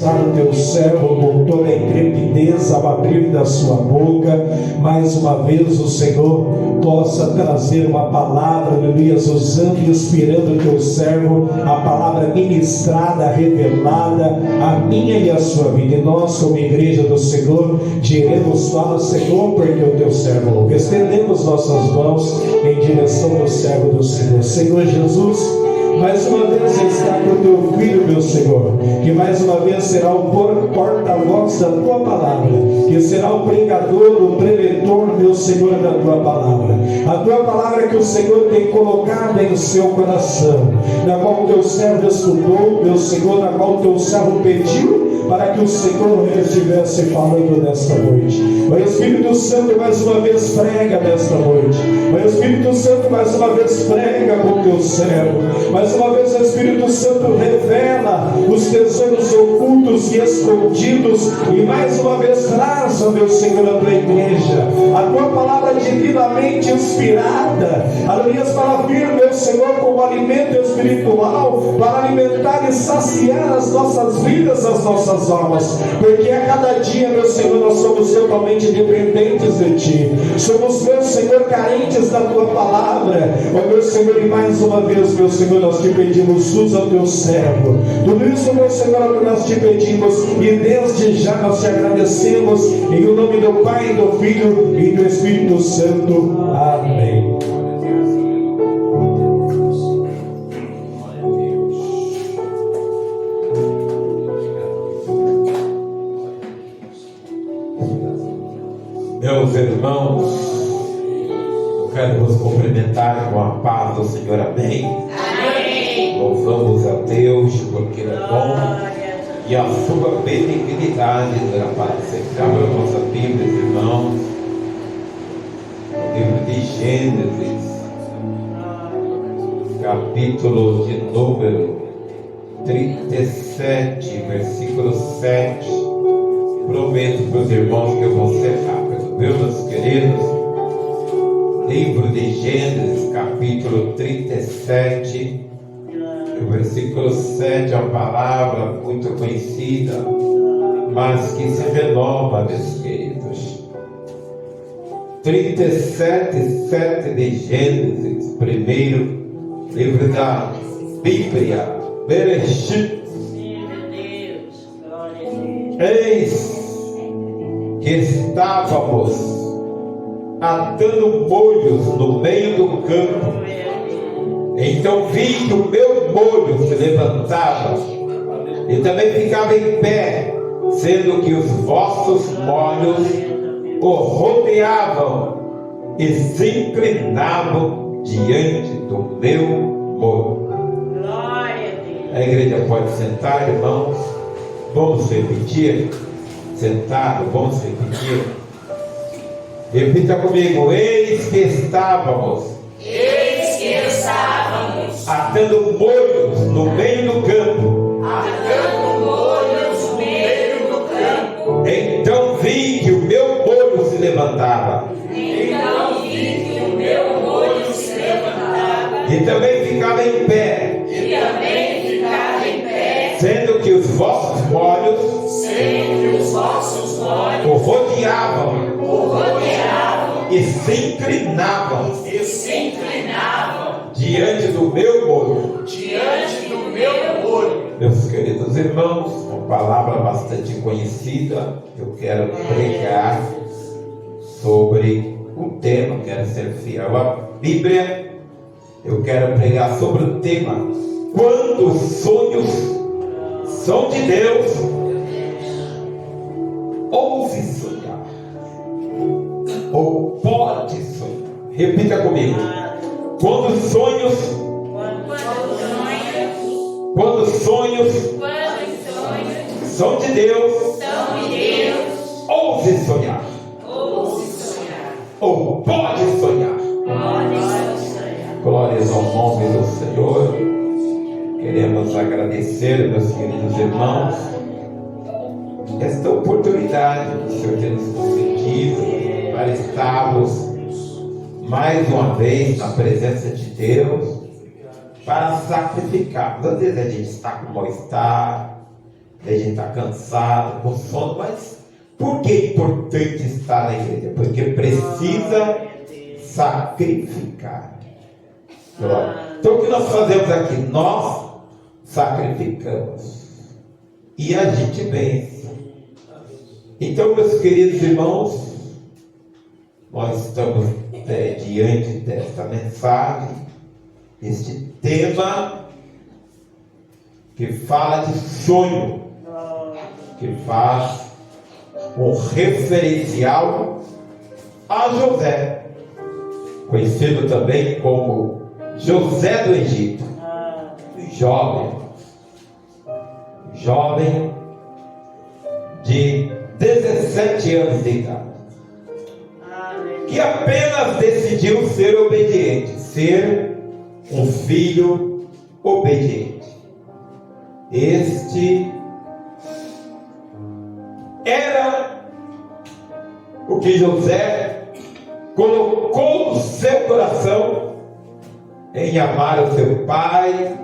O teu servo com toda a intrepidez ao abrir da sua boca, mais uma vez o Senhor possa trazer uma palavra, aleluia, usando e inspirando o teu servo, a palavra ministrada, revelada, a minha e a sua vida. E nós, como igreja do Senhor, diremos: fala, Senhor, porque o teu servo ouve. Estendemos nossas mãos em direção ao servo do Senhor. Senhor Jesus, mais uma vez está com o teu filho, meu Senhor, que mais uma vez será o porta-voz da tua palavra, que será o pregador, o preletor, meu Senhor, da tua palavra. A tua palavra que o Senhor tem colocado em seu coração, na qual o teu servo estudou, meu Senhor, na qual o teu servo pediu para que o Senhor estivesse falando nesta noite. O Espírito Santo mais uma vez prega nesta noite. O Espírito Santo mais uma vez prega com o teu servo. Mais uma vez o Espírito Santo revela os tesouros ocultos e escondidos, e mais uma vez traz, ó meu Senhor, a tua igreja, a tua palavra divinamente inspirada, aleluia, para vir, meu Senhor, como alimento espiritual, para alimentar e saciar as nossas vidas, as nossas almas, porque a cada dia, meu Senhor, nós somos totalmente dependentes de Ti. Somos, meu Senhor, carentes da Tua palavra, ó meu Senhor, e mais uma vez, meu Senhor, nós te pedimos, usa o Teu servo. Tudo isso, meu Senhor, é o que nós te pedimos, e desde já nós te agradecemos, em o nome do Pai, do Filho e do Espírito Santo. Amém. Meus irmãos, eu quero vos cumprimentar com a paz do Senhor. Amém? Amém. Louvamos a Deus porque Ele é bom e a sua benignidade dura para sempre. Abra a nossa Bíblia, irmãos, no livro de Gênesis, capítulo de número 37, versículo 7. Prometo para os irmãos que eu vou ser rápido, meus queridos. Livro de Gênesis, capítulo 37, o versículo 7, a palavra muito conhecida, mas que se renova, meus queridos. 37, 7 de Gênesis, primeiro livro da Bíblia, Bereshit. Eis que estávamos atando molhos no meio do campo. Então vi que o meu molho se levantava e também ficava em pé, sendo que os vossos molhos o rodeavam e se inclinavam diante do meu molho. A igreja pode sentar, irmãos. Vamos repetir. Sentado, vamos repetir. Repita comigo. Eis que estávamos atando molhos no meio do campo. Então vi que o meu molho se levantava. E também ficava em pé. Sendo que os vossos molhos o rodeavam e se inclinavam diante do meu molho. Meus queridos irmãos, uma palavra bastante conhecida. Eu quero pregar sobre o tema, quero ser fiel à Bíblia. Eu quero pregar sobre o tema: quando os sonhos são de Deus, ouse sonhar, ou pode sonhar. Repita comigo. Quando os sonhos são de Deus, ouse sonhar, ou pode sonhar. Glórias ao nome do Senhor. Queremos agradecer, meus queridos irmãos, esta oportunidade que o Senhor tem nos concedido para estarmos mais uma vez na presença de Deus, para sacrificarmos. Às vezes a gente está com mal-estar, A gente está cansado, com sono, mas por que é importante estar na igreja? Porque precisa sacrificar. Então o que nós fazemos aqui? Nós sacrificamos e a gente vence. Então, meus queridos irmãos, nós estamos diante desta mensagem, este tema que fala de sonho, que faz um referencial a José, conhecido também como José do Egito, jovem de 17 anos de idade, que apenas decidiu ser obediente, ser um filho obediente. Este era o que José colocou no seu coração, em amar o seu pai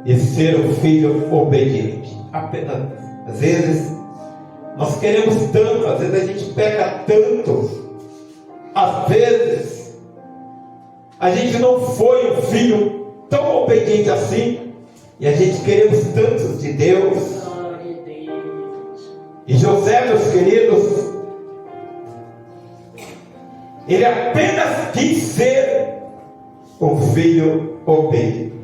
e ser um filho obediente. Apenas, às vezes, nós queremos tanto, às vezes a gente peca tanto, às vezes a gente não foi um filho tão obediente assim, e a gente queremos tanto de Deus. E José, meus queridos, ele apenas quis ser um filho obediente.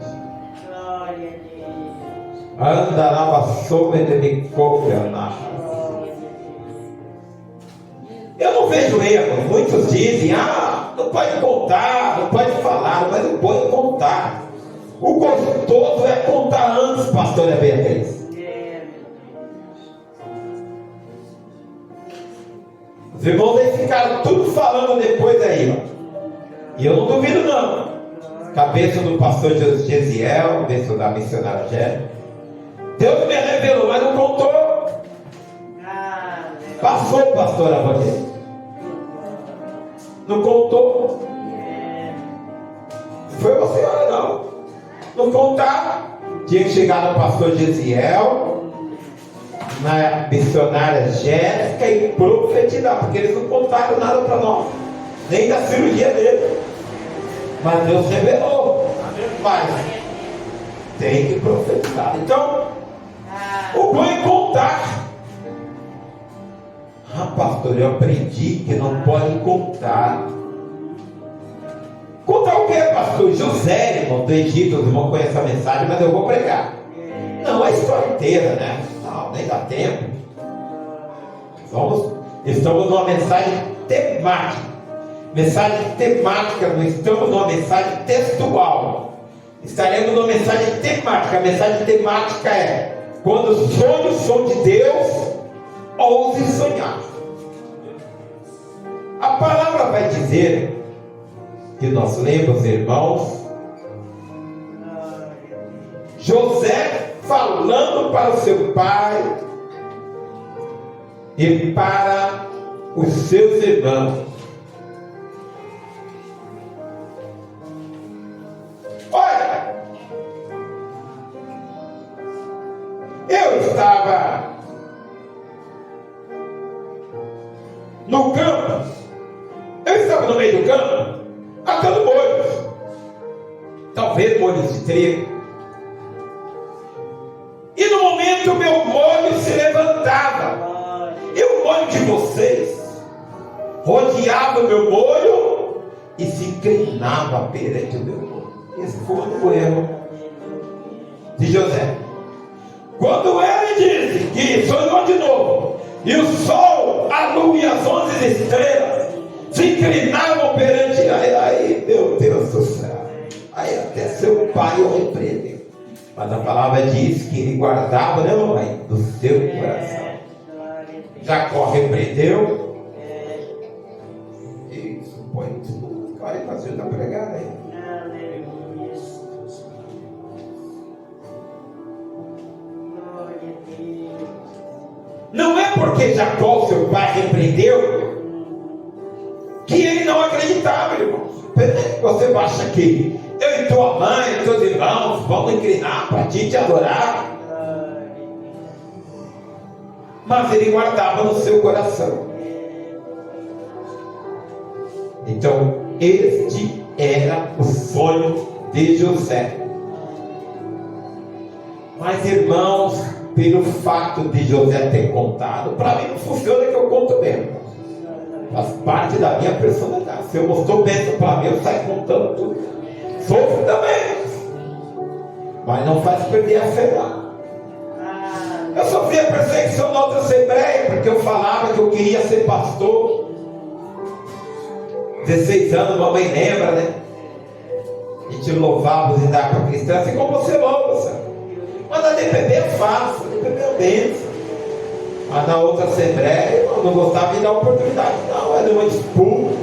Anda na vassoura de me copiar. Eu não vejo erro. Muitos dizem, não pode contar, não pode falar, mas não pode contar. O gostoso é contar antes, pastora Beatriz. Os irmãos aí ficaram tudo falando depois aí, ó. E eu não duvido não. Cabeça do pastor Gesiel, cabeça da missionária Gé. Deus me revelou, mas não contou. Passou, pastora Vanessa. Não contou. Foi você, olha não. Não contar. Tinha que chegar no pastor Gesiel, na missionária Jéssica e profetizar, porque eles não contaram nada para nós, nem da cirurgia dele. Mas Deus revelou. Mas tem que profetizar. Então, o bom é contar. Pastor, eu aprendi que não pode contar. Contar o que, pastor? José, irmão do Egito, os irmãos conhecem a mensagem, mas eu vou pregar. Não, a história inteira, né? Não, nem dá tempo. Estamos numa mensagem temática. Mensagem temática, não estamos numa mensagem textual. Estaremos numa mensagem temática. A mensagem temática é: quando os sonhos são de Deus, ouse sonhar. A palavra vai dizer que nós lemos, irmãos, José falando para o seu pai e para os seus irmãos. Olha, eu estava no campo, no meio do campo, atando molhos, talvez molhos de trigo, e no momento meu molho se levantava, e o molho de vocês rodeava o meu molho e se inclinava perante o meu molho. Esse foi o erro de José. Quando ele disse que sonhou de novo, e o sol, a lua e as 11 estrelas se inclinavam perante aí, meu Deus do céu, aí até seu pai o repreendeu. Mas a palavra diz que ele guardava, né, mamãe, do seu coração. Jacó repreendeu. Isso, põe tudo. Olha, pastor, está pregando aí. Não é porque Jacó, seu pai, repreendeu que ele não acreditava, irmãos. Você acha que eu e tua mãe, teus irmãos vão inclinar para ti te adorar? mas ele guardava no seu coração. Então, este era o sonho de José. Mas, irmãos, pelo fato de José ter contado, para mim não funciona que eu conto mesmo. Faz parte da minha personalidade. Se eu gostou bem para mim, eu saio contando tudo. Sofro também, mas não faz perder a fé lá. Eu sofria perseguição na outra assembleia, porque eu falava que eu queria ser pastor. 16 anos, mamãe lembra, né? A gente louvava os idade para cristã, assim como você louva, sabe? Mas na DPB é fácil, na DPB é bênção. Mas na outra assembleia, eu não gostava de dar oportunidade, não, era uma disputa.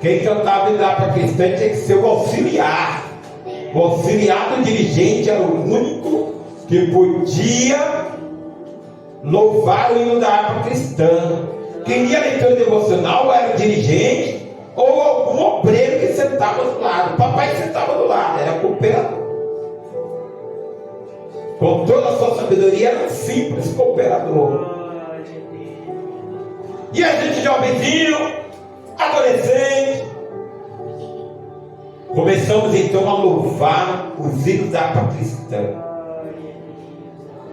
Quem cantava idade para cristã tinha que ser o auxiliar. O auxiliar do dirigente era o único que podia louvar o hino da harpa cristã. Quem ia leitura devocional era o dirigente ou algum obreiro que sentava do lado. O papai sentava do lado, era cooperador. Com toda a sua sabedoria, era um simples cooperador. E a gente jovenzinho, adolescente, começamos então a louvar os hinos da harpa cristã.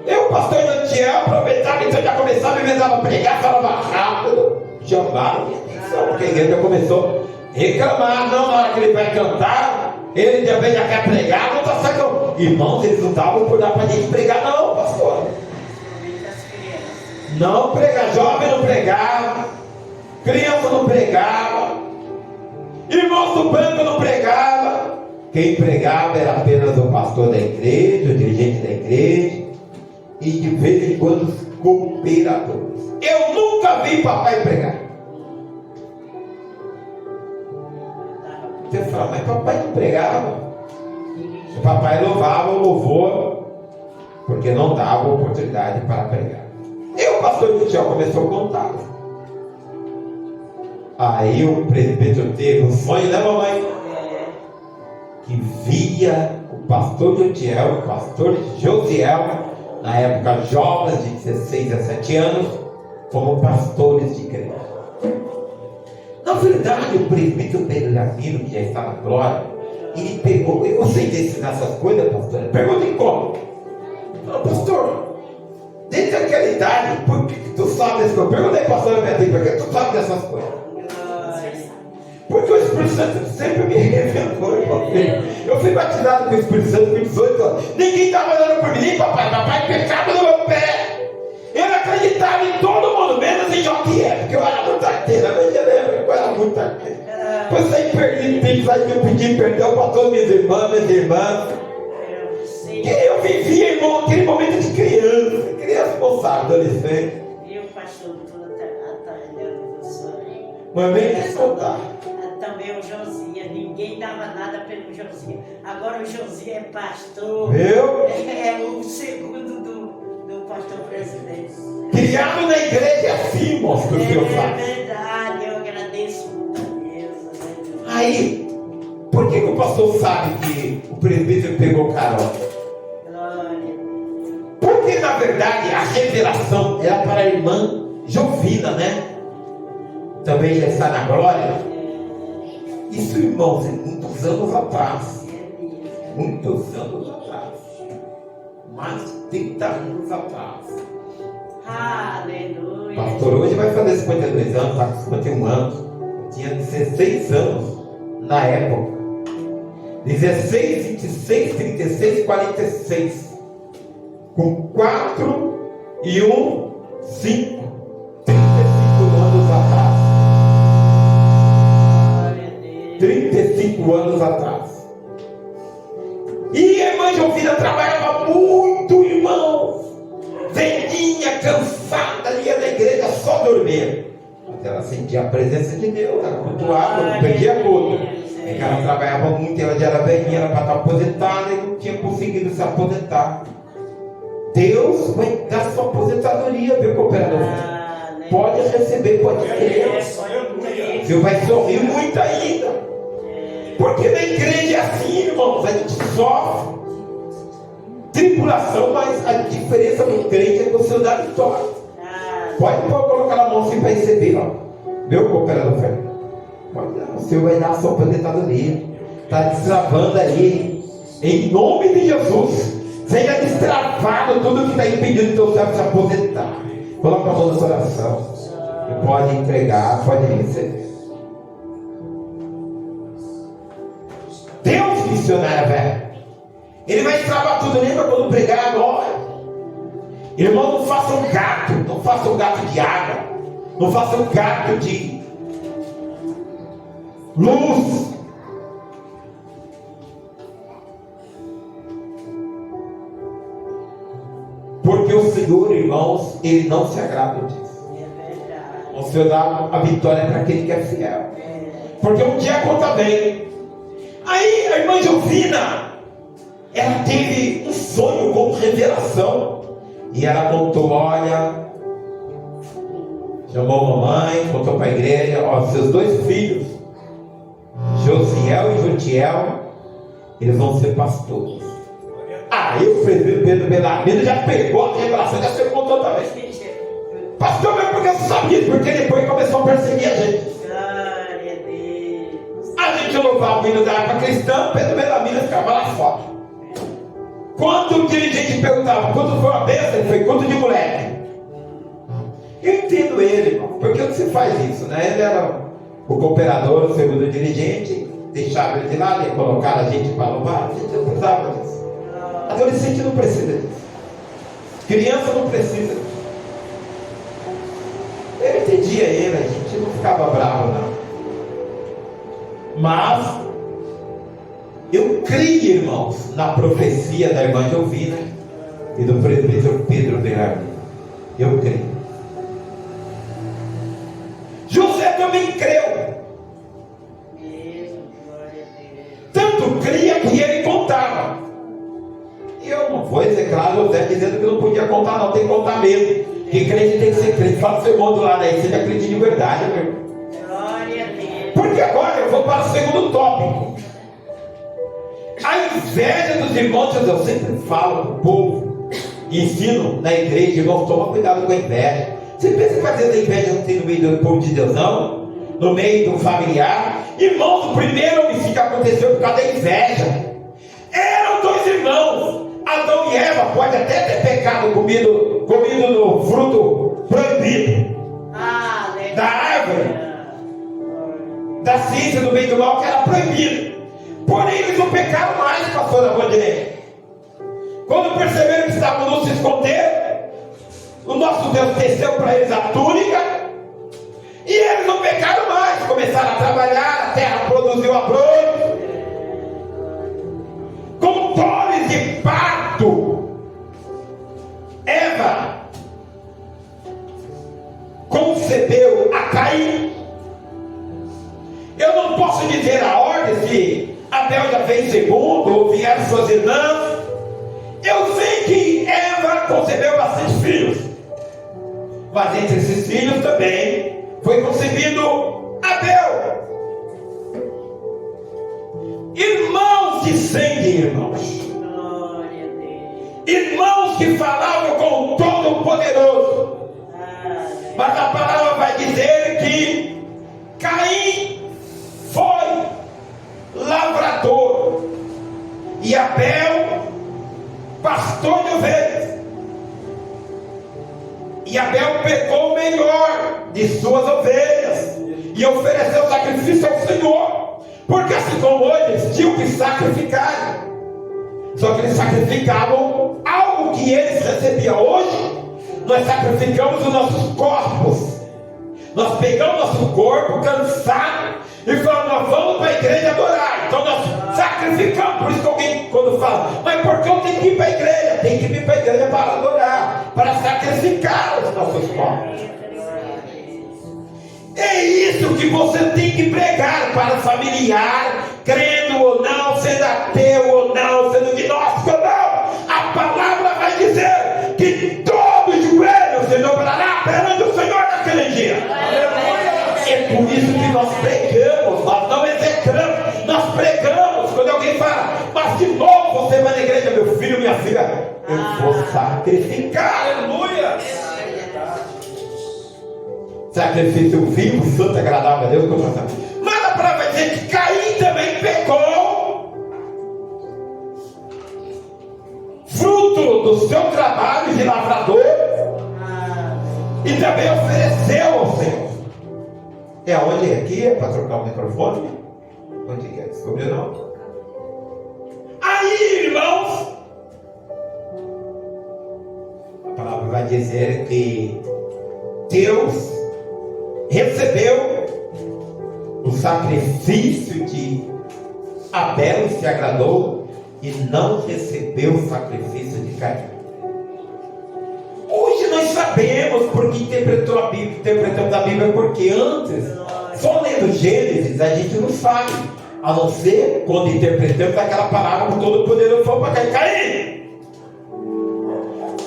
Eu, pastor Jantiel, aproveitava, então já começava, me a pregar, falava rápido, chamaram minha atenção, porque a igreja começou a reclamar. Não, na hora que ele vai cantar, ele também já quer pregar, não está sacando. Irmãos, eles não estavam por dar para a gente pregar, não, pastor. Não pregar, jovem não pregava, criança não pregava, irmãos do banco não pregava. Quem pregava era apenas o pastor da igreja, o dirigente da igreja. E de vez em quando os cooperadores. Eu nunca vi papai pregar. Você fala, mas papai não pregava. O papai louvava o louvor, porque não dava oportunidade para pregar. E o pastor Michel começou a contar. Aí o presbítero teve um sonho, né, mamãe? Que via o pastor Josiel, o pastor Josiel, na época jovens de 16 a 17 anos, como pastores de igreja. Na verdade, o presbítero Benjamino, que já está na glória, ele pegou, eu sei ensinar essas coisas, pastor. Pergunta em como? Falou, pastor, desde aquela idade, por que tu sabe dessas coisas? Pergunta aí, pastor Betinho, por que tu sabe dessas coisas? Porque o Espírito Santo sempre me revelou, irmão. Eu fui batizado com o Espírito Santo com 18 anos. Ninguém estava olhando por mim, nem papai. Papai pecava no meu pé. Eu acreditava em todo mundo, menos em Joquiel, porque eu era muito arteira. Mas eu lembro que eu era muito arteira. Depois saí perdido, eu pedi perdão para todas minhas irmãs. Que eu vivia, irmão, aquele momento de criança moçada, adolescente. E o pastor todo atalhando do sonho. Mas bem que contar. Também o Josias, ninguém dava nada pelo Josias. Agora o Josias é pastor. Viu? É o segundo do pastor presidente. Criado na igreja assim, moço, que o senhor faz. É verdade, eu agradeço muito a Deus. Aí, por que o pastor sabe que o presbítero pegou carona? Glória. Porque na verdade a revelação era para a irmã Jovina, né? Também já está na glória. Isso, irmãos, é muitos anos atrás. Muitos anos atrás. Mais de 30 anos atrás. Aleluia. Pastor, hoje vai fazer 52 anos, está com 51 anos. Eu tinha 16 anos na época. 16, 26, 36, 46. Com 4 e 1, 5. 35 anos atrás. 35 anos atrás. E a irmã Jovina trabalhava muito, irmãos. Velhinha, cansada, ia na igreja só dormir. Mas ela sentia a presença de Deus, ela cultuava, não perdia tudo. É que ela trabalhava muito, ela já era velhinha, era para estar aposentada e não tinha conseguido se aposentar. Deus vai dar sua aposentadoria, viu, cooperador? Pode receber, pode crer. Você vai sorrir muito ainda. Porque na igreja é assim, irmãos, a gente sofre. tribulação, mas a diferença do crente é que o Senhor dá vitória. Pode colocar na mão assim para receber, ó. Meu cooperador fé. O Senhor vai dar a sua plantada nele. Está destravando aí. Em nome de Jesus. Seja destravado tudo que está impedindo o teu servo se aposentar. Coloca a mão no coração. E pode entregar, pode receber. Deus missionário, velho. Ele vai destravar tudo. Lembra quando pregar agora? Irmão, não faça um gato. Não faça um gato de água. Não faça um gato de luz. Porque o Senhor, irmãos, Ele não se agrada disso. O Senhor dá a vitória para aquele que é fiel. Porque um dia conta bem. Aí a irmã Jovina, ela teve um sonho com revelação. E ela contou, olha, chamou a mamãe, contou para a igreja, ó, seus 2 filhos, Josiel e Jotiel, eles vão ser pastores. Aí o presbítero Pedro Belarmino já pegou a revelação, já se contou também. Pastor, mas por que você sabe disso? Porque depois começou a perseguir a gente. Glória a Deus. A gente louvava o hino da harpa cristã, Pedro Belarmino ficava lá fora. Quando o dirigente perguntava quanto foi a bênção, ele foi quanto de moleque. Eu entendo ele, irmão, porque você faz isso, né? Ele era o cooperador, o segundo dirigente, deixava ele de lado e colocar a gente para louvar. A gente não precisava disso. Adolescente não precisa disso. Criança não precisa disso. Eu entendia ele, a gente não ficava bravo, não. Mas eu creio, irmãos, na profecia da irmã Jovina e do presbítero Pedro Belarmino. Eu creio. José também creu. Tanto cria que ele contava. E eu não vou execrar José dizendo que não podia contar, não, tem que contar mesmo. Que crente tem que ser crente. Fala pro seu irmão do lado aí, você acredita de verdade, meu irmão. Glória a Deus. Porque agora eu vou para o segundo tópico. A inveja dos irmãos, eu sempre falo para o povo, ensino na igreja, irmão, toma cuidado com a inveja. Você pensa que às vezes a inveja não tem no meio do povo de Deus, não? No meio do familiar? Irmãos, o primeiro homicídio que aconteceu por causa da inveja. Eram 2 irmãos, Adão e Eva. Pode até ter pecado comido no fruto proibido da árvore da ciência do bem e do mal, que era proibido. Porém eles não pecaram mais, pastora Vandirei. Quando perceberam que estavam no se esconder, o nosso Deus teceu para eles a túnica, e eles não pecaram mais. Começaram a trabalhar, a terra produziu abrolhos, com dores de parto. Eva concebeu a Caim. Eu não posso dizer a ordem se Abel já fez segundo ou vieram suas irmãs. Eu sei que Eva concebeu bastante filhos, mas entre esses filhos também foi concebido Abel. Irmãos de sangue, irmãos. Glória a Deus. Irmãos que falavam com o Todo-Poderoso. Mas a palavra vai dizer que Caim foi lavrador e Abel pastor de ovelhas. E Abel pegou o melhor de suas ovelhas e ofereceu sacrifício ao Senhor, porque assim como hoje eles tinham que sacrificar, só que eles sacrificavam algo que eles recebiam. Hoje nós sacrificamos os nossos corpos. Nós pegamos nosso corpo cansado e falamos, nós vamos para a igreja adorar. Então nós sacrificamos. Por isso que alguém quando fala, mas por que eu tenho que ir para a igreja? Tem que ir para a igreja para adorar, para sacrificar os nossos corpos. É isso que você tem que pregar para o familiar, crendo ou não, sendo ateu ou não, sendo gnóstico ou não. A palavra vai dizer que todo joelho se dobrará perante o Senhor naquele dia. É por isso que nós pregamos, nós não execramos, nós pregamos. Quando alguém fala, mas de novo você vai na igreja, meu filho, minha filha, eu vou sacrificar. Aleluia! Sacrifício vivo, santo, agradável a Deus. Mas a palavra vai dizer que Caim também pecou, fruto do seu trabalho de lavrador, e também ofereceu ao Senhor. É onde aqui? É para trocar o microfone? Onde que é? Descobriu não? Aí, irmãos, a palavra vai dizer que Deus recebeu o sacrifício de Abel e se agradou, e não recebeu o sacrifício de Caim. Hoje nós sabemos porque interpretamos a Bíblia, porque antes, só lendo Gênesis, a gente não sabe, a não ser quando interpretamos aquela palavra com todo o poderoso para Caim. Caim,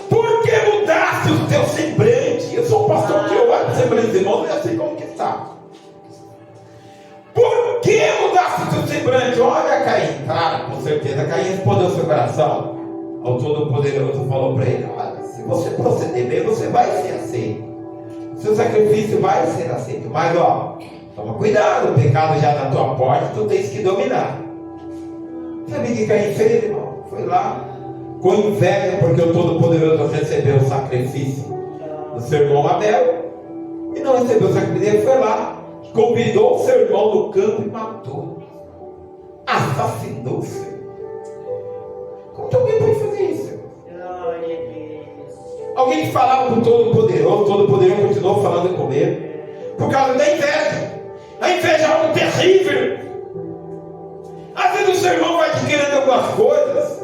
por que mudaste o teu semblante? Eu sou um pastor que eu olho o semblante dos irmãos e assim como que está. Por que mudaste o teu semblante? Olha, Caim, cara, com certeza Caim respondeu ao seu coração. Ao Todo-Poderoso falou para ele: olha, se você proceder bem, você vai ser aceito. O seu sacrifício vai ser aceito. Mas ó, toma cuidado, o pecado já na tua porta, tu tens que dominar. Sabe o que Caim fez, irmão? Foi lá, com inveja, porque o Todo-Poderoso recebeu o sacrifício do seu irmão Abel, e não recebeu o sacrifício. Ele foi lá, convidou o seu irmão no campo e matou, assassinou o seu. Como que alguém pode fazer isso? Alguém que falava com o Todo-Poderoso continuou falando com ele, por causa da inveja. A inveja é algo terrível. Às vezes o seu irmão vai adquirindo algumas coisas,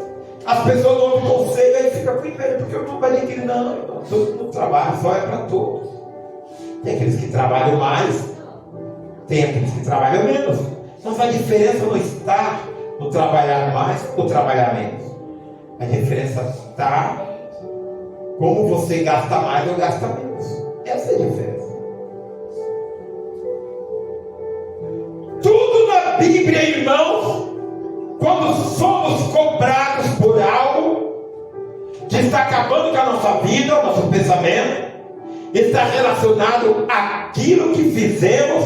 as pessoas não ouvem conselho, aí fica com inveja, porque o irmão vai adquirir. Não, todo mundo trabalha, só é para todos. Tem aqueles que trabalham mais, tem aqueles que trabalham menos. Mas a diferença não está no trabalhar mais ou trabalhar menos. A diferença está como você gasta mais ou gasta menos. Essa é a diferença. Tudo na Bíblia, irmãos, quando somos cobrados por algo que está acabando com a nossa vida, o nosso pensamento, está relacionado àquilo que fizemos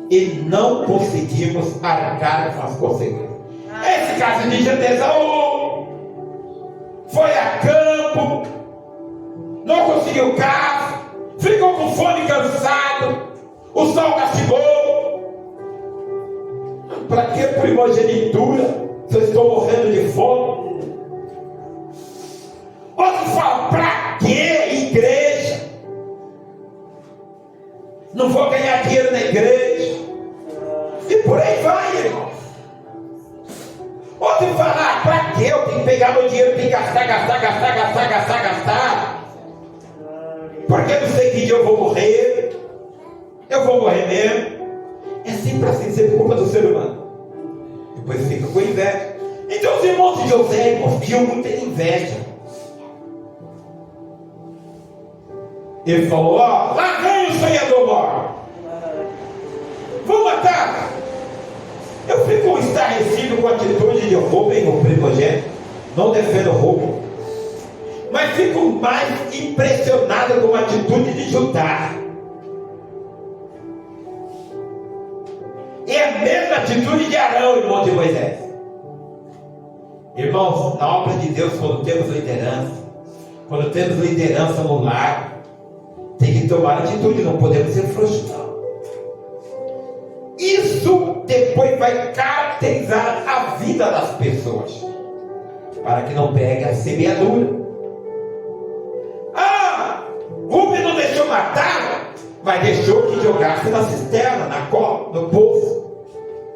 e não conseguimos arcar com as consequências. Esse caso de Esaú foi a campo, não conseguiu carro, ficou com fome e cansado, o sol castigou. Para que primogenitura? Se eu estou morrendo de fome. Outro fala: para que igreja? Não vou ganhar dinheiro na igreja. E por aí vai, irmão. Outro fala: para que eu tenho que pegar meu dinheiro, tenho que gastar. Porque não sei que dia eu vou morrer. Eu vou morrer mesmo. É sempre assim, sempre culpa do ser humano. Depois fica com inveja. Então os irmãos de José, irmãos, tinham muita inveja. Ele falou: ó, lá vem o sonhador maior, vou matar. Eu fico estarrecido com a atitude de roubo em um primogênito. Não defendo roubo, mas fico mais impressionado com a atitude de Judá. É a mesma atitude de Arão, irmão de Moisés. Irmãos, na obra de Deus, quando temos liderança no lar, tem que tomar atitude, não podemos ser frouxos, não. Isso depois vai caracterizar a vida das pessoas, para que não pegue a semeadura. Rubem não deixou matar, mas deixou que jogasse na cisterna, na copa, no poço.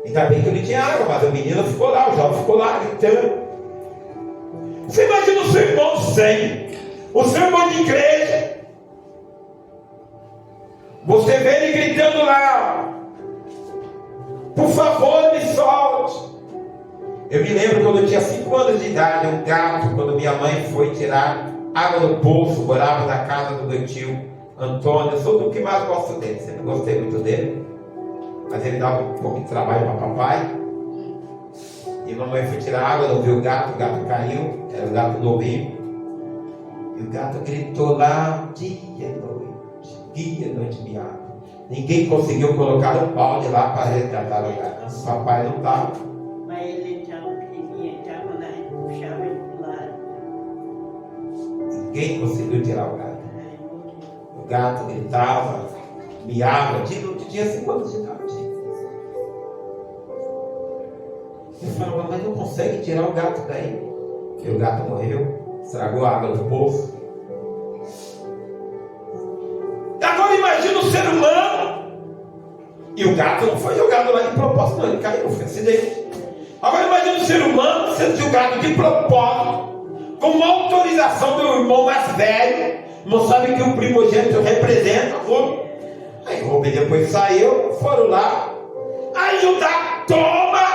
Ainda bem que não tinha água, mas o menino ficou lá, o jovem ficou lá gritando. Você imagina o seu irmão sem, o seu irmão de igreja, você vê ele gritando lá: por favor, me solte. Eu me lembro quando eu tinha 5 anos de idade, um gato, quando minha mãe foi tirar água do poço, morava na casa do meu tio Antônio. Eu sou do que mais gosto dele, sempre gostei muito dele, mas ele dava um pouco de trabalho para papai. E mamãe foi tirar água, não viu o gato caiu, era o gato do rio. E o gato gritou lá, dia e noite miado. Ninguém conseguiu colocar o pau de lá para resgatar o gato. O papai não estava. Mas ele estava pequenininho, então quando a gente puxava ele pro lado. Ninguém conseguiu tirar o gato. O gato gritava, miava, tinha 5 anos de idade. Ele falava, mas não consegue tirar o gato daí. Porque o gato morreu, estragou a água do poço. Agora imagina o ser humano. E o gato não foi jogado lá de propósito, não, ele caiu, foi acidente. Agora imagina o ser humano sendo jogado de propósito, com uma autorização do irmão mais velho. Não sabe que o primogênito representa o Rubem. Aí o Rubem depois saiu, foram lá. Aí Judá toma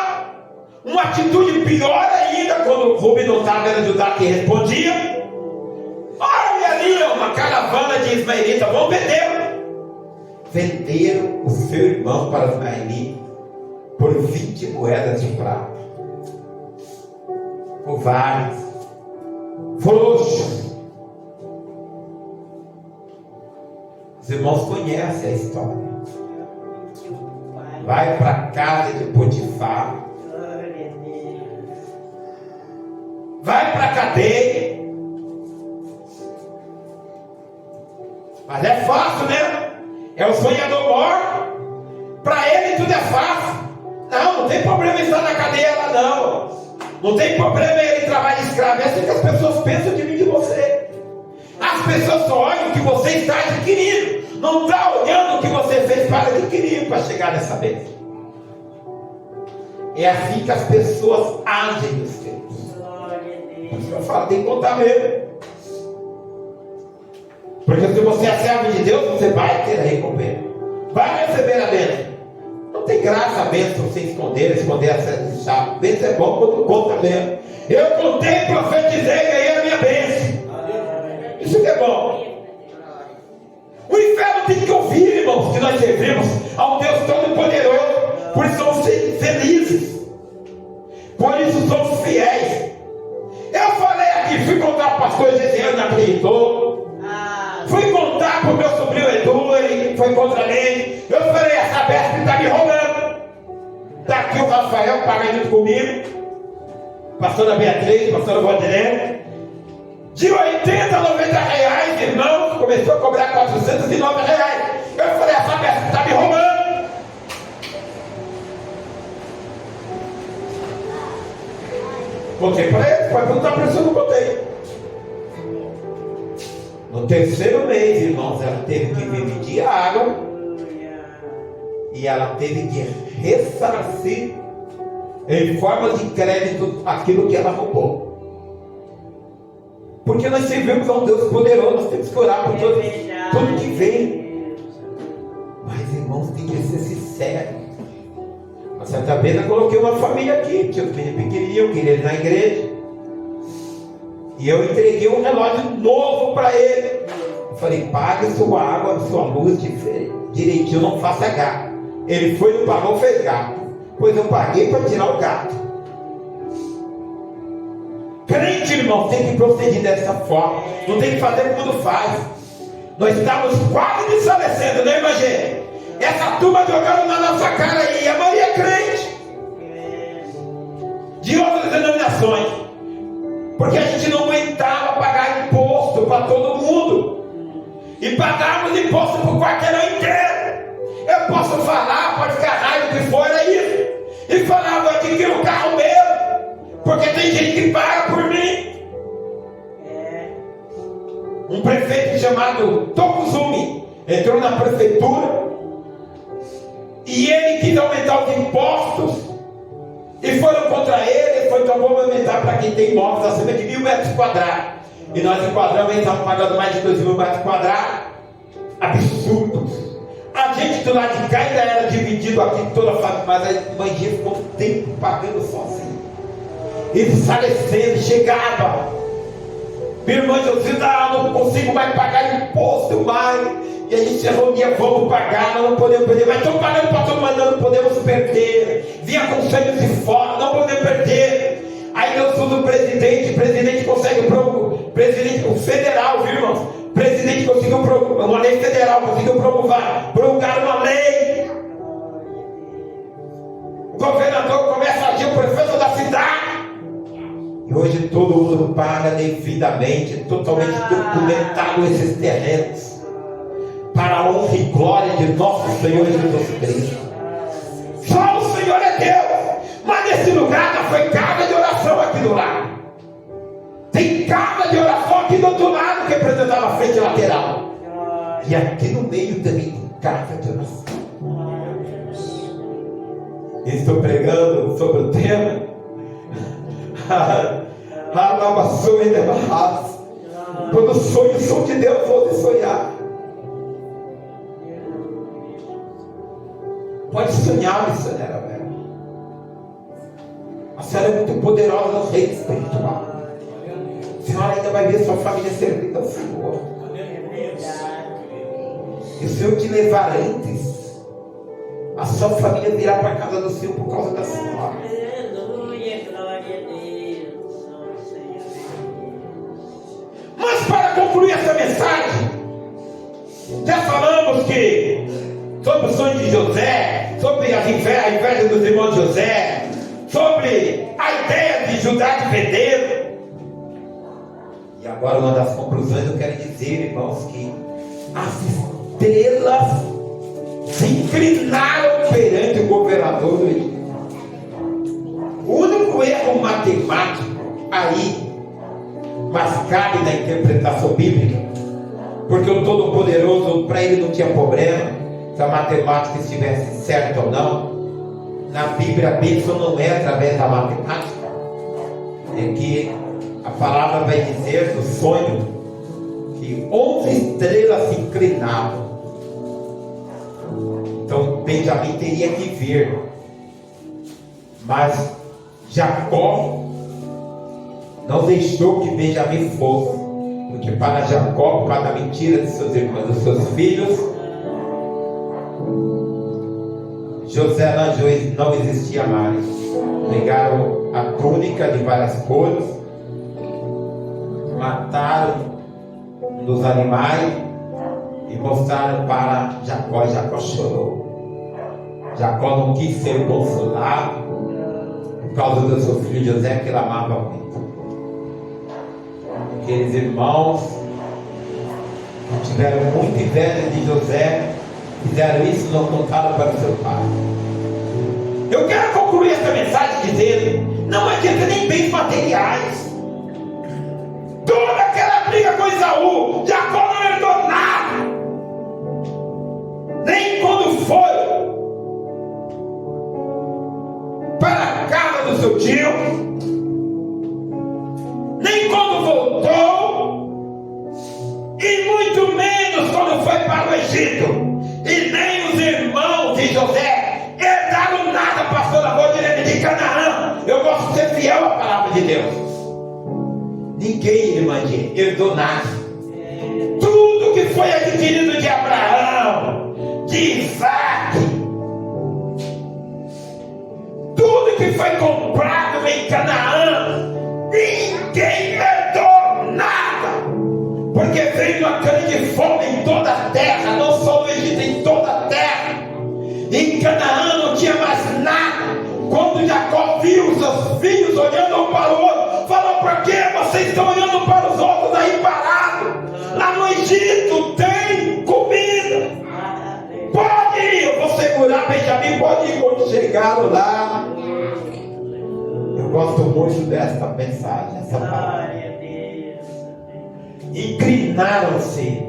uma atitude pior ainda, quando o Rubem não estava, era Judá que respondia. Olha ali, uma caravana de ismaelitas, vão vender. Venderam o seu irmão para os ismaelitas por 20 moedas de prata. Covardes, frouxos. Os irmãos conhecem a história. Vai para a casa de Potifar. Vai para a cadeia. Mas é fácil, né? É o sonhador morto. Para ele tudo é fácil. Não tem problema estar na cadeia lá, não. Não tem problema ele trabalhar de escravo. É assim que as pessoas pensam de mim e de você. As pessoas só olham o que você está adquirindo. Não está olhando o que você fez para adquirir, para chegar nessa bênção. É assim que as pessoas agem nos tempos. Eu falo, tem que contar mesmo. Porque se você é servo de Deus, você vai ter a recompensa. Vai receber a bênção. Não tem graça a bênção sem esconder essa chave. A bênção é bom quando conta mesmo. Eu contei, profetizei e ganhei a minha bênção. Isso que é bom. O inferno tem que ouvir, irmãos, que nós servimos ao Deus Todo-Poderoso. Por isso somos felizes. Por isso somos fiéis. Eu falei aqui, fui contar para o pastor Gesiano, não acreditou. Fui contar para o meu sobrinho Edu, ele foi contra mim. Eu falei, essa besta está me roubando. Está aqui o Rafael pagando junto comigo. Pastora Beatriz, pastora Valdirene. De 80 a 90 reais, irmão, começou a cobrar 409 reais. Eu falei, essa besta está me roubando. Contei para ele, pode perguntar para ele se eu não contei. No terceiro mês, irmãos, ela teve que dividir a água e ela teve que ressarcir em forma de crédito aquilo que ela roubou. Porque nós servimos a um Deus poderoso, nós temos que orar por tudo que vem. Mas, irmãos, tem que ser sincero. Uma certa vez eu coloquei uma família aqui, tinha os meninos pequenininhos, eu queria ir na igreja. E eu entreguei um relógio novo para ele. Eu falei, pague sua água, sua luz direitinho, não faça gato. Ele foi, não pagou, fez gato. Pois eu paguei para tirar o gato. Crente, irmão, tem que proceder dessa forma. Não tem que fazer como o mundo faz. Nós estamos quase desfalecendo, né, imagina? Essa turma jogando na nossa cara aí. A maioria é crente. De outras denominações. Porque a gente não aguentava pagar imposto para todo mundo. E pagávamos imposto para o quarteirão inteiro. Eu posso falar, pode ficar raiva que for, é isso. E falava, eu adquiro o carro meu. Porque tem gente que paga por mim. Um prefeito chamado Tokuzumi entrou na prefeitura. E ele quis aumentar os impostos. E foram contra ele. Foi, então vamos aumentar para quem tem imóveis acima de 1.000 metros quadrados. E nós enquadramos, eles estavam pagando mais de 2.000 metros quadrados. Absurdos. A gente do lado de cá ainda era dividido aqui toda a família. Mas a manhã ficou um tempo pagando sozinho. E falecendo, chegava. Minha irmã Josina, não consigo mais pagar imposto mais. E E a gente se reunia, vamos pagar, não podemos perder. Mas estão pagando, pastor, mas não podemos perder. Vinha conselhos de fora, não podemos perder. Aí Deus usa o presidente consegue, o federal, viu, irmãos? O presidente conseguiu uma lei federal, conseguiu promulgar uma lei. O governador começa a agir, o prefeito da cidade. E hoje todo mundo paga devidamente, totalmente documentado esses terrenos, para a honra e glória de nosso Senhor Jesus Cristo. Só o Senhor é Deus. Mas nesse lugar foi casa de oração aqui do lado. Tem casa de oração aqui do outro lado, que representava a frente lateral. E aqui no meio também tem casa de oração. Estou pregando sobre o tema quando os sonhos são de Deus, vou sonhar. Pode sonhar, missionária velha. A senhora é muito poderosa no reino espiritual. A senhora ainda vai ver sua família servindo ao Senhor. E o Senhor te levar antes, a sua família virá para a casa do Senhor por causa da senhora. Aleluia, glória a Deus. Mas para concluir essa mensagem, já falamos que sobre o sonho de José, sobre a inveja dos irmãos de José, sobre a ideia de Judá de pedreiro. E agora uma das conclusões eu quero dizer, irmãos, que as estrelas se inclinaram perante o governador do Egito. O único erro matemático aí, mas cabe na interpretação bíblica, porque o Todo-Poderoso, para ele não tinha problema se a matemática estivesse certa ou não. Na Bíblia, a bênção não é através da matemática, é que a palavra vai dizer no sonho que 11 estrelas se inclinavam. Então Benjamim teria que vir, mas Jacó não deixou que Benjamim fosse, porque para Jacó, por causa da mentira de seus irmãos, dos seus filhos, José não existia mais. Pegaram a túnica de várias cores, mataram um dos animais e mostraram para Jacó. Jacó chorou. Jacó não quis ser consolado por causa do seu filho José, que ele amava muito. Aqueles irmãos que tiveram muita inveja de José, fizeram isso e não contaram para o seu pai. Eu quero concluir essa mensagem dizendo: não adianta nem bens materiais. Toda aquela briga com Esaú, Jacó não herdou nada. Nem quando foi para a casa do seu tio, nem quando voltou, e muito menos quando foi para o Egito. E nem os irmãos de José herdaram nada, pastor, a voz de Canaã. Eu gosto de ser fiel à palavra de Deus. Ninguém, irmã, herdou nada. Tudo que foi adquirido de Abraão, de Isaac, tudo que foi comprado em Canaã, ninguém herdou nada, porque veio uma grande fome em toda a terra, não só no Egito, em toda a terra. Em Canaã não tinha mais nada. Quando Jacó viu os seus filhos olhando um para o outro, falou: por que vocês estão olhando para os outros aí parados? Lá no Egito tem comida. Pode ir, eu vou segurar Benjamim, pode ir. Quando chegaram lá, eu gosto muito desta mensagem, essa palavra. Inclinaram-se,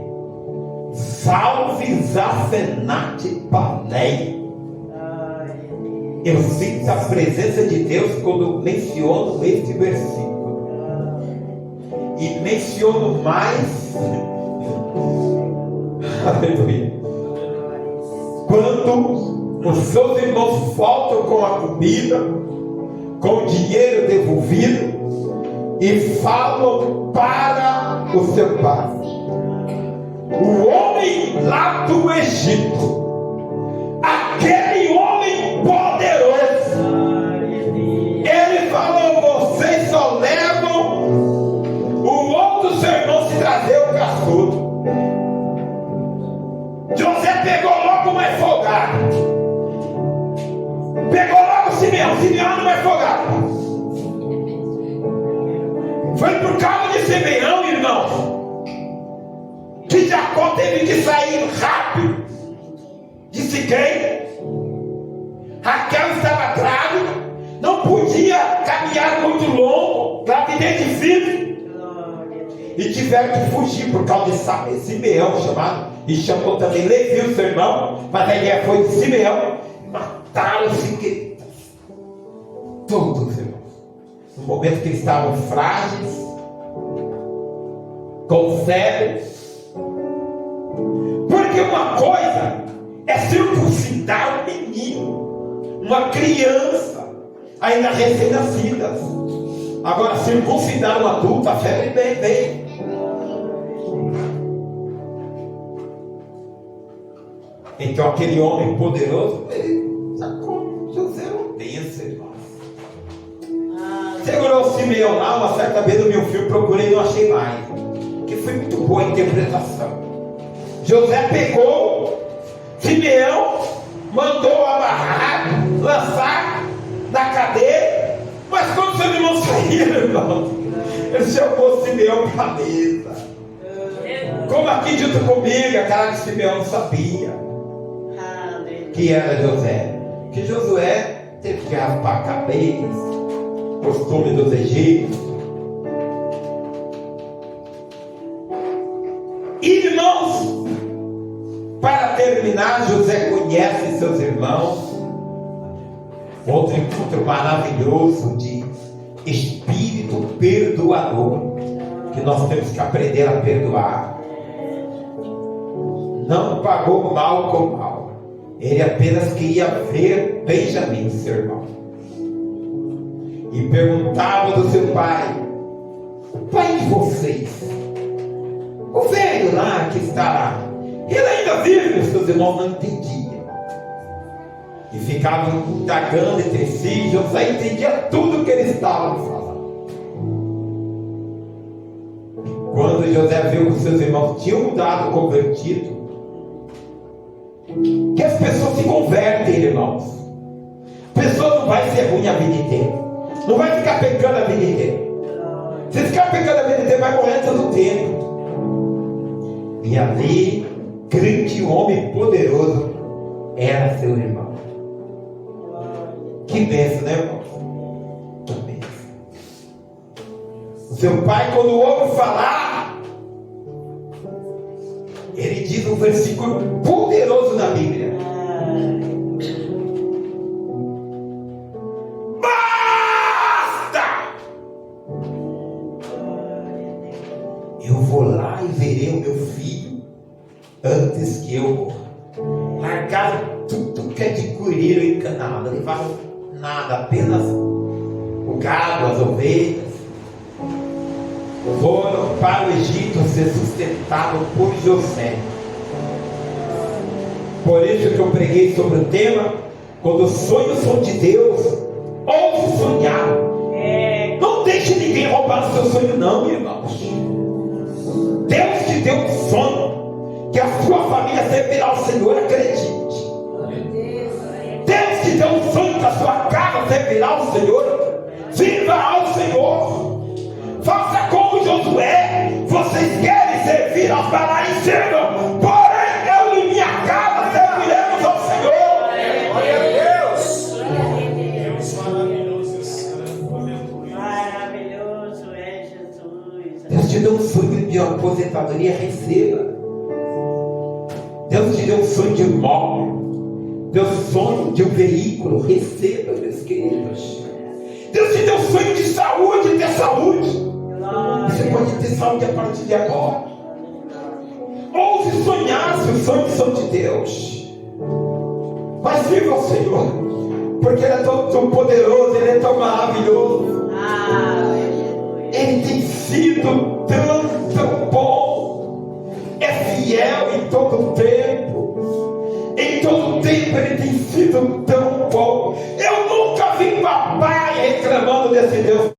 salve Zafenate Paneia. Eu sinto a presença de Deus quando menciono este versículo. E menciono mais, aleluia, quando os seus irmãos faltam com a comida, com o dinheiro devolvido, e falam para o seu pai: o homem lá do Egito. Aquele homem poderoso, ele falou: vocês só levam o outro seu irmão se trazer o caçudo. José pegou logo o mais folgado, pegou logo Simeão. Simeão não é folgado. Foi por causa de Simeão, irmãos, que Jacó teve que sair rápido de Siquém. Raquel estava grávida, não podia caminhar muito longo, gravidez difícil, e tiveram que fugir por causa de Simeão, chamado, e chamou também Levi, o seu irmão, mas a ideia foi de Simeão. Mataram os siquetas, todos, irmãos, no momento que eles estavam frágeis, com febre. Porque uma coisa é circuncidar um menino, uma criança, ainda recém-nascida. Agora, circuncidar um adulto, a febre vem. Então, aquele homem poderoso, José obedeça, irmãos. Segurou Simeão lá. Uma certa vez no meu filme procurei e não achei mais, que foi muito boa a interpretação. José pegou Simeão, mandou amarrar, lançar na cadeia, mas quando seus irmãos saíram, irmão, ele chamou Simeão para a mesa. Como aqui dito comigo, a cara de Simeão não sabia que era José. Que Josué teve que raspar a cabeça, costume dos egípcios. Irmãos, para terminar, José conhece seus irmãos. Outro encontro maravilhoso de espírito perdoador, que nós temos que aprender a perdoar. Não pagou mal com mal. Ele apenas queria ver Benjamim, seu irmão, e perguntava do seu pai: o pai de vocês, o velho lá que está lá, ele ainda vive? Os seus irmãos não entendiam e ficavam indagando entre si. José entendia tudo que eles estavam falando. Quando José viu que os seus irmãos tinham mudado, convertido, que as pessoas se convertem, irmãos. A pessoa não vai ser ruim a vida inteira, não vai ficar pecando a vida inteira. Se ficar pecando a vida inteira, vai morrer todo o tempo. E ali, grande homem poderoso era seu irmão. Que bênção, né, irmão? Que bênção. O seu pai, quando ouve falar, ele diz um versículo poderoso na Bíblia: basta! Eu vou lá e verei o meu filho antes que eu morra. Largaram tudo que adquiriram em Canaã, não levaram nada, apenas o gado, as ovelhas. Foram para o Egito ser sustentados por José. Por isso que eu preguei sobre o tema: quando os sonhos são de Deus, ouse sonhar. Não deixe ninguém roubar o seu sonho, não, irmãos. Deus te deu um sonho, que a sua família servirá ao Senhor, acredite. Deus te deu um sonho, que a sua casa servirá ao Senhor. Sirva ao Senhor. Faça como Josué. Vocês querem servir aos Baal e sirvam, porém eu e minha casa serviremos ao Senhor. Glória a Deus. Deus maravilhoso. Maravilhoso é Jesus. Deus te deu um sonho de aposentadoria, receba. Deus te deu um sonho de imóvel, deu sonho de um veículo, receba, meus queridos. Deus te deu um sonho de saúde, ter saúde. Você pode ter saúde a partir de agora. Ouse sonhar se os sonhos são de Deus. Mas viva o Senhor, porque Ele é tão poderoso, Ele é tão maravilhoso. Ele tem sido tão